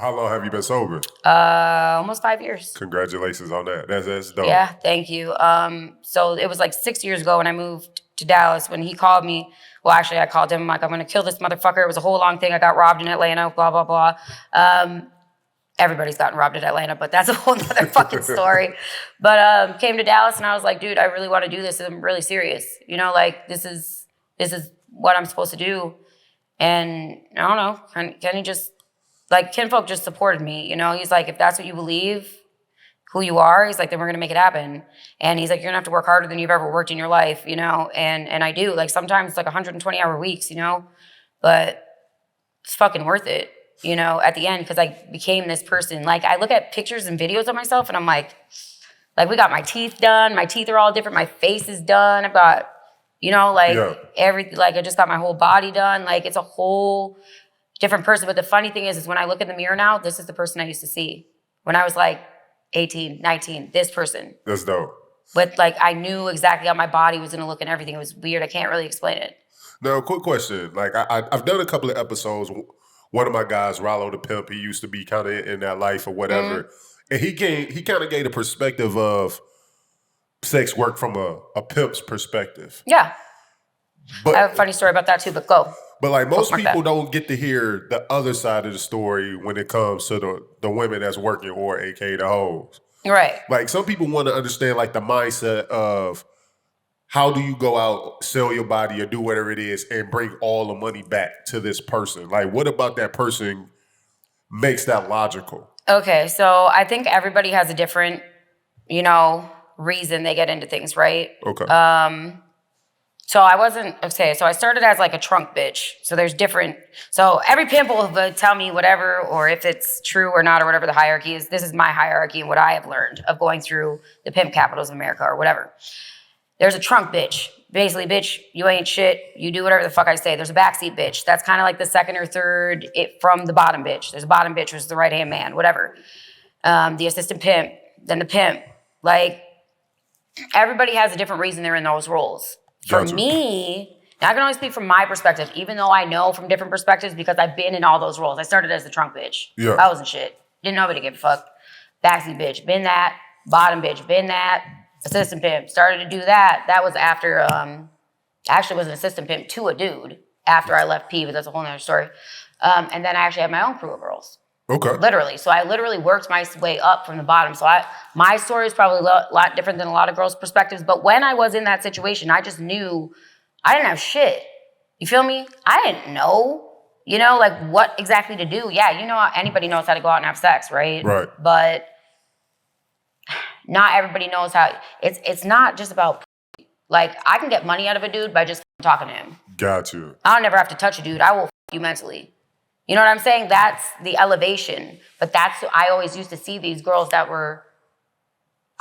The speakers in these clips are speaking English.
How long have you been sober? Almost 5 years. Congratulations on that. That's dope. Yeah, thank you. So it was like 6 years ago when I moved to Dallas when he called me. Well, actually, I called him. I'm like, I'm going to kill this motherfucker. It was a whole long thing. I got robbed in Atlanta, blah, blah, blah. Everybody's gotten robbed in Atlanta, but that's a whole other fucking story. But came to Dallas and I was like, dude, I really want to do this. I'm really serious. You know, like this is what I'm supposed to do. And I don't know, Kenny just, like kinfolk just supported me. You know, he's like, if that's what you believe, who you are, he's like, then we're going to make it happen. And he's like, you're going to have to work harder than you've ever worked in your life, you know? And I do. Like sometimes it's like 120-hour weeks, you know? But it's fucking worth it, you know, at the end, because I became this person. Like I look at pictures and videos of myself and I'm like we got my teeth done. My teeth are all different. My face is done. I've got, you know, like everything. Like I just got my whole body done. Like it's a whole different person. But the funny thing is when I look in the mirror now, this is the person I used to see when I was like 18, 19, this person. That's dope. But like I knew exactly how my body was going to look and everything. It was weird. I can't really explain it. Now, quick question. Like I've done a couple of episodes. One of my guys, Rollo the Pimp, he used to be kind of in that life or whatever. Mm-hmm. And he kind of gave a perspective of sex work from a pimp's perspective. Yeah. But I have a funny story about that too, but go. But like most people don't get to hear the other side of the story when it comes to the women that's working or aka the hoes. Right. Like some people want to understand like the mindset of how do you go out, sell your body or do whatever it is and bring all the money back to this person? Like what about that person makes that logical? Okay, so I think everybody has a different, you know, reason they get into things, right? Okay. So I started as like a trunk bitch. So there's different, so every pimp will tell me whatever, or if it's true or not, or whatever the hierarchy is. This is my hierarchy and what I have learned of going through the pimp capitals of America or whatever. There's a trunk bitch. Basically, bitch, you ain't shit. You do whatever the fuck I say. There's a backseat bitch. That's kind of like the second or third from the bottom bitch. There's a bottom bitch, which is the right-hand man, whatever. The assistant pimp, then the pimp. Like, everybody has a different reason they're in those roles. For me, I can only speak from my perspective, even though I know from different perspectives because I've been in all those roles. I started as the trunk bitch. Yeah. I wasn't shit. Didn't nobody give a fuck. Backseat bitch, been that. Bottom bitch, been that. Assistant pimp, started to do that. That was after, actually was an assistant pimp to a dude after I left P, but that's a whole nother story. And then I actually had my own crew of girls. Okay. Literally. So I literally worked my way up from the bottom. So my story is probably a lot different than a lot of girls' perspectives. But when I was in that situation, I just knew I didn't have shit. You feel me? I didn't know, you know, like what exactly to do. Yeah, you know, anybody knows how to go out and have sex, right? Right. But not everybody knows how. It's not just about, like, I can get money out of a dude by just talking to him. Got you. I'll never have to touch a dude. I will f you mentally. You know what I'm saying? That's the elevation. But I always used to see these girls that were,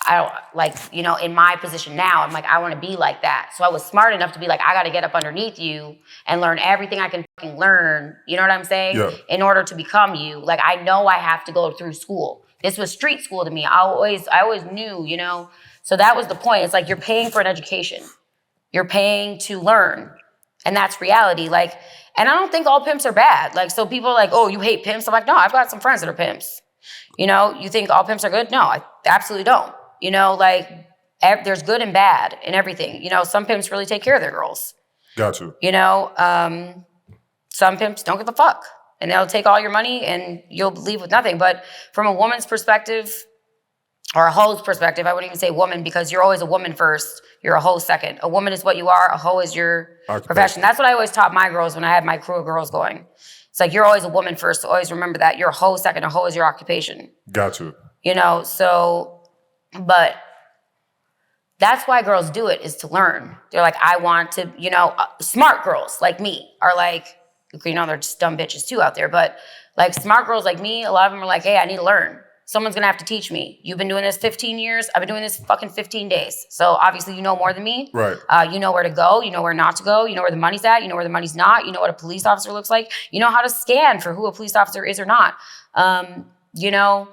I don't, like, you know, in my position now, I'm like, I want to be like that. So I was smart enough to be like, I got to get up underneath you and learn everything I can fucking learn. You know what I'm saying? Yeah. In order to become you. Like, I know I have to go through school. This was street school to me. I always knew, you know? So that was the point. It's like you're paying for an education. You're paying to learn. And that's reality. Like, and I don't think all pimps are bad. Like, so people are like, oh, you hate pimps? I'm like, no, I've got some friends that are pimps. You know, you think all pimps are good? No, I absolutely don't. You know, like, there's good and bad in everything. You know, some pimps really take care of their girls. Gotcha. You know, some pimps don't give a fuck. And they'll take all your money and you'll leave with nothing. But from a woman's perspective, or a hoe's perspective, I wouldn't even say woman because you're always a woman first. You're a hoe second. A woman is what you are. A hoe is your profession. That's what I always taught my girls when I had my crew of girls going. It's like you're always a woman first. So always remember that. You're a hoe second. A hoe is your occupation. Gotcha. You know, so, but that's why girls do it, is to learn. They're like, I want to, you know, smart girls like me are like, you know, they're just dumb bitches too out there. But like smart girls like me, a lot of them are like, hey, I need to learn. Someone's going to have to teach me. You've been doing this 15 years. I've been doing this fucking 15 days. So obviously you know more than me. Right. You know where to go. You know where not to go. You know where the money's at. You know where the money's not. You know what a police officer looks like. You know how to scan for who a police officer is or not. You know,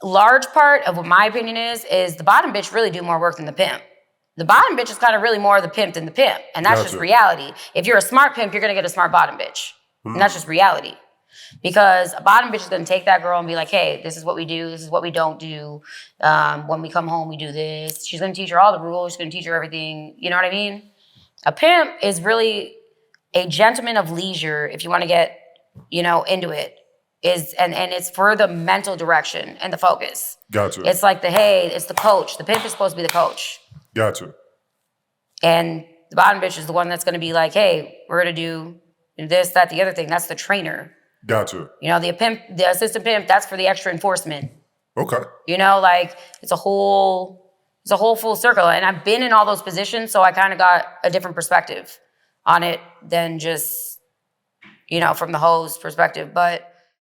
large part of what my opinion is the bottom bitch really do more work than the pimp. The bottom bitch is kind of really more the pimp than the pimp. And that's just reality. If you're a smart pimp, you're going to get a smart bottom bitch. And that's just reality. Because a bottom bitch is going to take that girl and be like, hey, this is what we do. This is what we don't do. When we come home, we do this. She's going to teach her all the rules. She's going to teach her everything. You know what I mean? A pimp is really a gentleman of leisure, if you want to get, into it. And it's for the mental direction and the focus. Gotcha. It's like it's the coach. The pimp is supposed to be the coach. Gotcha. And the bottom bitch is the one that's going to be like, hey, we're going to do this, that, the other thing. That's the trainer. Gotcha. The assistant pimp, that's for the extra enforcement. Okay. It's a whole full circle. And I've been in all those positions, so I kind of got a different perspective on it than just, from the hoe's perspective. But